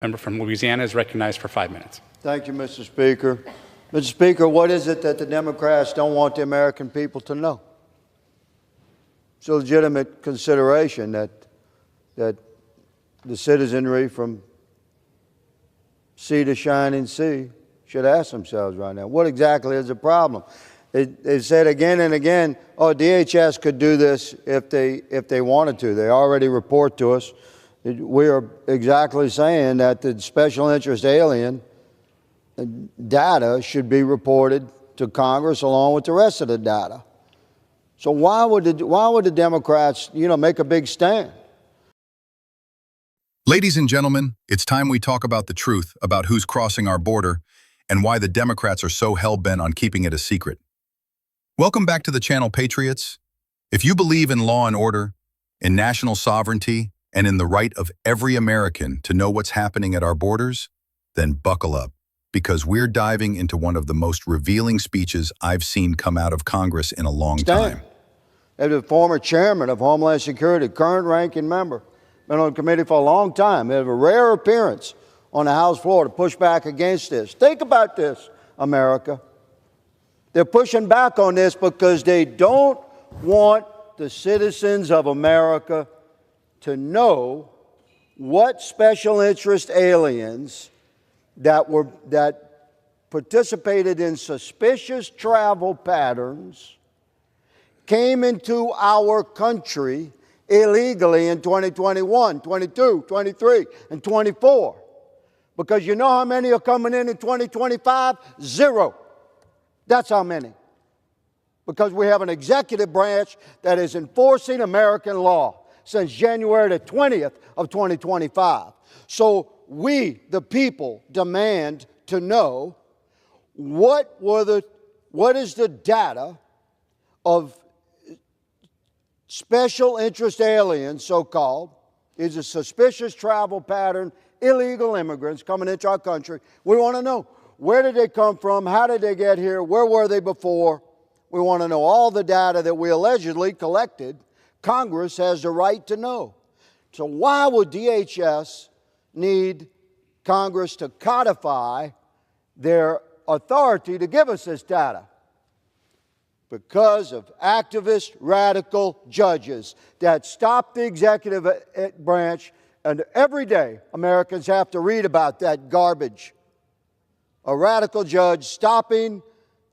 Member from Louisiana is recognized for 5 minutes. Thank you, Mr. Speaker. Mr. Speaker, what is it that the Democrats don't want the American people to know? It's a legitimate consideration that the citizenry from sea to shining sea should ask themselves right now. What exactly is the problem? They said again and again, oh, DHS could do this if they wanted to. They already report to us. We are exactly saying that the special interest alien data should be reported to Congress along with the rest of the data. So why would the Democrats, make a big stand? Ladies and gentlemen, it's time we talk about the truth about who's crossing our border and why the Democrats are so hell-bent on keeping it a secret. Welcome back to the channel, Patriots. If you believe in law and order, in national sovereignty, and in the right of every American to know what's happening at our borders, then buckle up, because we're diving into one of the most revealing speeches I've seen come out of Congress in a long time. As the former chairman of Homeland Security, current ranking member, been on the committee for a long time. They have a rare appearance on the House floor to push back against this. Think about this, America. They're pushing back on this because they don't want the citizens of America to know what special interest aliens that participated in suspicious travel patterns came into our country illegally in 2021, 22, 23, and 24. Because you know how many are coming in 2025? 0. That's how many. Because we have an executive branch that is enforcing American law since January the 20th of 2025. So we, the people, demand to know what is the data of special interest aliens, so-called, is a suspicious travel pattern, illegal immigrants coming into our country. We want to know, where did they come from? How did they get here? Where were they before? We want to know all the data that we allegedly collected. Congress has the right to know. So why would DHS need Congress to codify their authority to give us this data? Because of activist, radical judges that stop the executive branch, and every day Americans have to read about that garbage. A radical judge stopping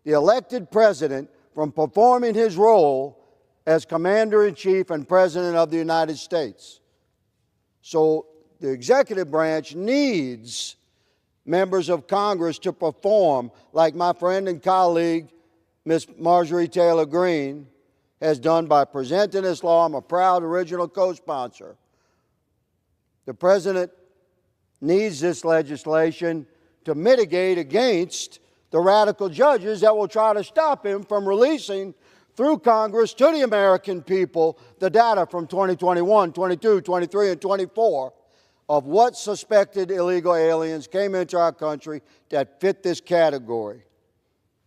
the elected president from performing his role as Commander-in-Chief and President of the United States. So the executive branch needs members of Congress to perform like my friend and colleague, Ms. Marjorie Taylor Greene, has done by presenting this law. I'm a proud original co-sponsor. The President needs this legislation to mitigate against the radical judges that will try to stop him from releasing through Congress to the American people the data from 2021, 22, 23, and 24 of what suspected illegal aliens came into our country that fit this category.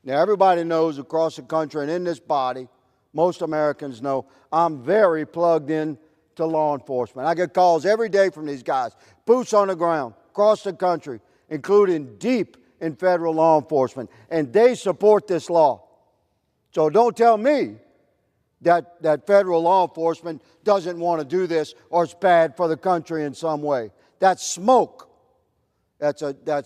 Now, everybody knows across the country and in this body, most Americans know, I'm very plugged in to law enforcement. I get calls every day from these guys, boots on the ground, across the country, including deep in federal law enforcement, and they support this law. So don't tell me that federal law enforcement doesn't want to do this or it's bad for the country in some way. That's smoke. That's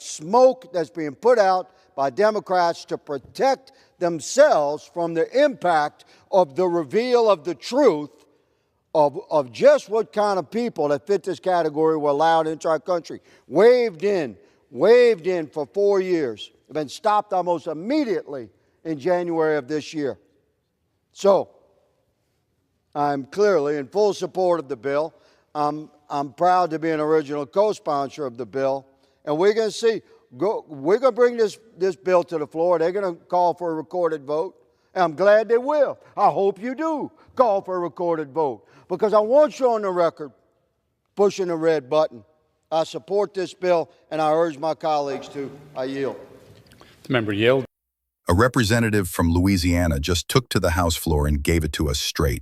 smoke that's being put out by Democrats to protect themselves from the impact of the reveal of the truth of just what kind of people that fit this category were allowed into our country. Waved in for 4 years. Have been stopped almost immediately in January of this year. So, I'm clearly in full support of the bill. I'm proud to be an original co-sponsor of the bill. And we're going to see, we're going to bring this bill to the floor. They're going to call for a recorded vote. And I'm glad they will. I hope you do call for a recorded vote. Because I want you on the record pushing the red button. I support this bill, and I urge my colleagues to. I yield. The member yield. A representative from Louisiana just took to the House floor and gave it to us straight.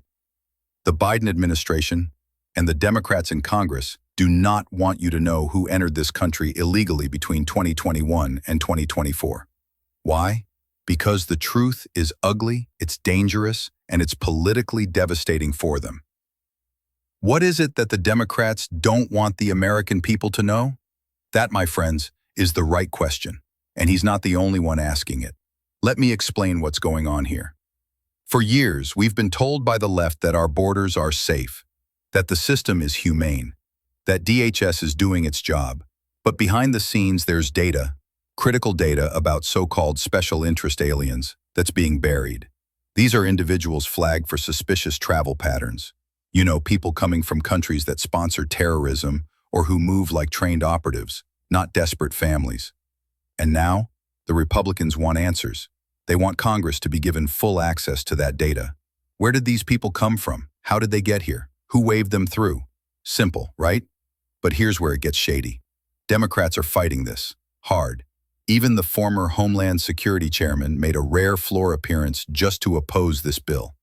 The Biden administration and the Democrats in Congress do not want you to know who entered this country illegally between 2021 and 2024. Why? Because the truth is ugly, it's dangerous, and it's politically devastating for them. What is it that the Democrats don't want the American people to know? That, my friends, is the right question, and he's not the only one asking it. Let me explain what's going on here. For years, we've been told by the left that our borders are safe, that the system is humane, that DHS is doing its job. But behind the scenes, there's data, critical data about so-called special interest aliens that's being buried. These are individuals flagged for suspicious travel patterns. You know, people coming from countries that sponsor terrorism or who move like trained operatives, not desperate families. And now, the Republicans want answers. They want Congress to be given full access to that data. Where did these people come from? How did they get here? Who waved them through? Simple, right? But here's where it gets shady. Democrats are fighting this, hard. Even the former Homeland Security chairman made a rare floor appearance just to oppose this bill.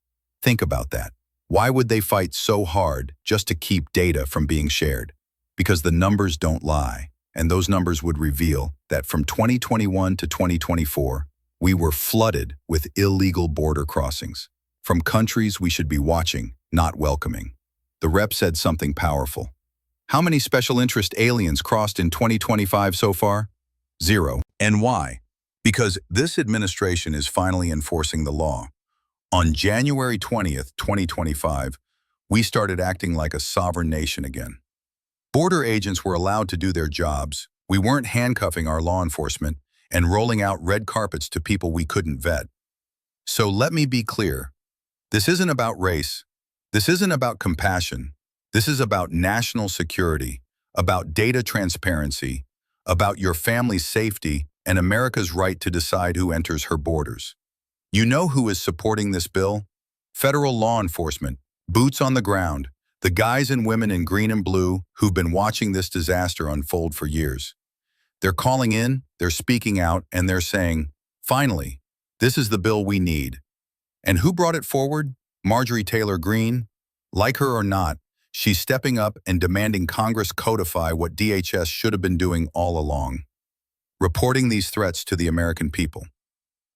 Think about that. Why would they fight so hard just to keep data from being shared? Because the numbers don't lie, and those numbers would reveal that from 2021 to 2024, we were flooded with illegal border crossings from countries we should be watching, not welcoming. The rep said something powerful. How many special interest aliens crossed in 2025 so far? 0. And why? Because this administration is finally enforcing the law. On January 20th, 2025, we started acting like a sovereign nation again. Border agents were allowed to do their jobs. We weren't handcuffing our law enforcement and rolling out red carpets to people we couldn't vet. So let me be clear. This isn't about race. This isn't about compassion. This is about national security, about data transparency, about your family's safety and America's right to decide who enters her borders. You know who is supporting this bill? Federal law enforcement, boots on the ground, the guys and women in green and blue who've been watching this disaster unfold for years. They're calling in, they're speaking out, and they're saying, finally, this is the bill we need. And who brought it forward? Marjorie Taylor Greene? Like her or not, she's stepping up and demanding Congress codify what DHS should have been doing all along, reporting these threats to the American people.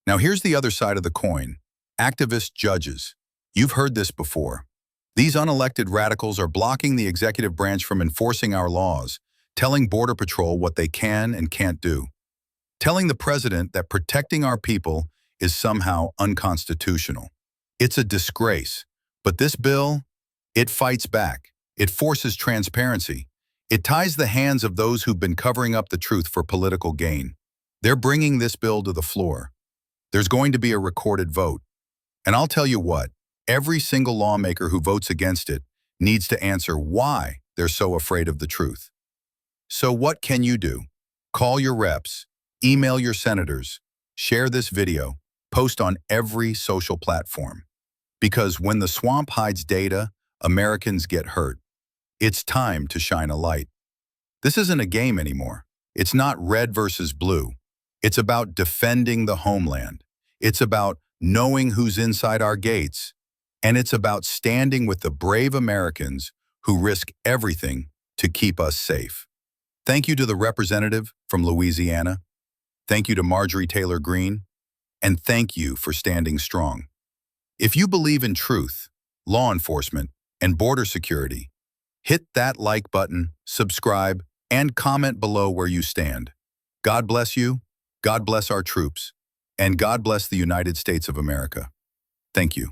Now here's the other side of the coin. Activist judges. You've heard this before. These unelected radicals are blocking the executive branch from enforcing our laws, telling Border Patrol what they can and can't do, telling the president that protecting our people is somehow unconstitutional. It's a disgrace. But this bill, it fights back. It forces transparency. It ties the hands of those who've been covering up the truth for political gain. They're bringing this bill to the floor. There's going to be a recorded vote. And I'll tell you what, every single lawmaker who votes against it needs to answer why they're so afraid of the truth. So what can you do? Call your reps, email your senators, share this video, post on every social platform. Because when the swamp hides data, Americans get hurt. It's time to shine a light. This isn't a game anymore. It's not red versus blue. It's about defending the homeland. It's about knowing who's inside our gates. And it's about standing with the brave Americans who risk everything to keep us safe. Thank you to the representative from Louisiana. Thank you to Marjorie Taylor Greene. And thank you for standing strong. If you believe in truth, law enforcement, and border security, hit that like button, subscribe, and comment below where you stand. God bless you, God bless our troops, and God bless the United States of America. Thank you.